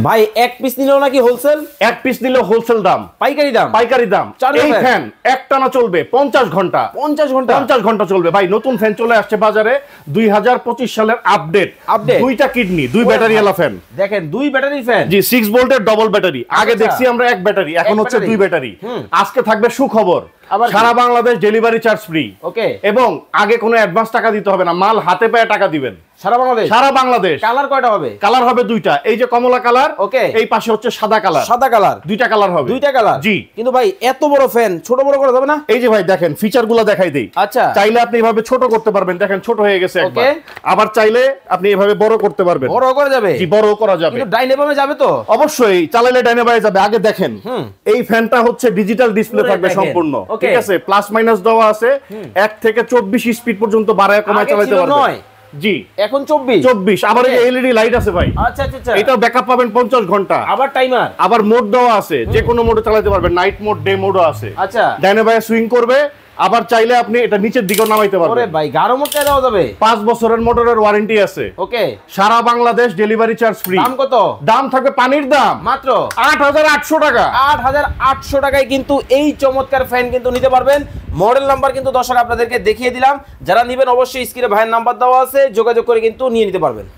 ভাই এক পিস নিলেও নাকি হোলসেল? এক পিস নিলে হোলসেল দাম, পাইকারি দাম? পাইকারি দাম। এই ফ্যান একটানা চলবে 50 ঘন্টা। 50 ঘন্টা? 50 ঘন্টা চলবে ভাই। নতুন ফ্যান চলে আসছে বাজারে 2025 সালের আপডেট। দুইটা কিডনি, দুই ব্যাটারি ওয়ালা ফ্যান। দেখেন দুই ব্যাটারি ফ্যান। জি 6 ভোল্টের ডবল ব্যাটারি। আগে দেখছি আমরা এক ব্যাটারি, এখন হচ্ছে দুই ব্যাটারি। আজকে থাকবে সুখবর, সারা বাংলাদেশ ডেলিভারি চার্জ ফ্রি। ওকে। এবং আগে কোনো অ্যাডভান্স টাকা দিতে হবে না, মাল হাতে পেয়ে টাকা দিবেন। সারা বাংলাদেশ? সারা বাংলাদেশ। কালার কয়টা হবে? কালার হবে দুইটা, এই যে কমলা কালার, ওকে, এই পাশে হচ্ছে সাদা কালার। সাদা কালার, দুইটা কালার হবে। দুইটা কালার? জি। কিন্তু ভাই এত বড় ফ্যান ছোট বড় করা যাবে না? এই যে ভাই দেখেন ফিচারগুলো দেখাই দেই। আচ্ছা, চাইলে আপনি এভাবে ছোট করতে পারবেন, দেখেন ছোট হয়ে গেছে একবার। আবার চাইলে আপনি এভাবে বড় করতে পারবেন। বড় করা যাবে? জি বড় করা যাবে। কিন্তু ডাইনে বামে যাবে তো? অবশ্যই, চালালে ডাইনে বামে যাবে। আগে দেখেন এই ফ্যানটা হচ্ছে ডিজিটাল ডিসপ্লে থাকবে সম্পূর্ণ, ঠিক আছে? প্লাস মাইনাস দেওয়া আছে, 1 থেকে 24 স্পিড পর্যন্ত বাড়ায় কমায় চালাতে পারবেন। জি এখন 24। আবার এই এলইডি লাইট আছে ভাই। আচ্ছা আচ্ছা, এটা ব্যাকআপ পাবেন 50 ঘন্টা। আবার টাইমার, আবার মোড দেওয়া আছে, যে কোনো মোডে চালাতে পারবেন। নাইট মোড, ডে মোডও আছে। আচ্ছা, ডাইনে বামে সুইং করবে। আবার চাইলে আপনি এটা নিচের দিকেও নামাইতে পারবেন। ওরে ভাই গাড়ো মোডটা দেওয়া যাবে। 5 বছরের মোটরের ওয়ারেন্টি আছে। ওকে, সারা বাংলাদেশ ডেলিভারি চার্জ ফ্রি। দাম কত? দাম থাকবে পানির দাম মাত্র 8800 টাকা। 8800 টাকায় কিন্তু এই চমৎকার ফ্যান কিন্তু নিতে পারবেন। মডেল নাম্বার কিন্তু দর্শক আপনাদেরকে দেখিয়ে দিলাম। যারা নেবেন অবশ্যই স্ক্রিনে ভাইয়ের নাম্বার দেওয়া আছে, যোগাযোগ করে কিন্তু নিয়ে নিতে পারবেন।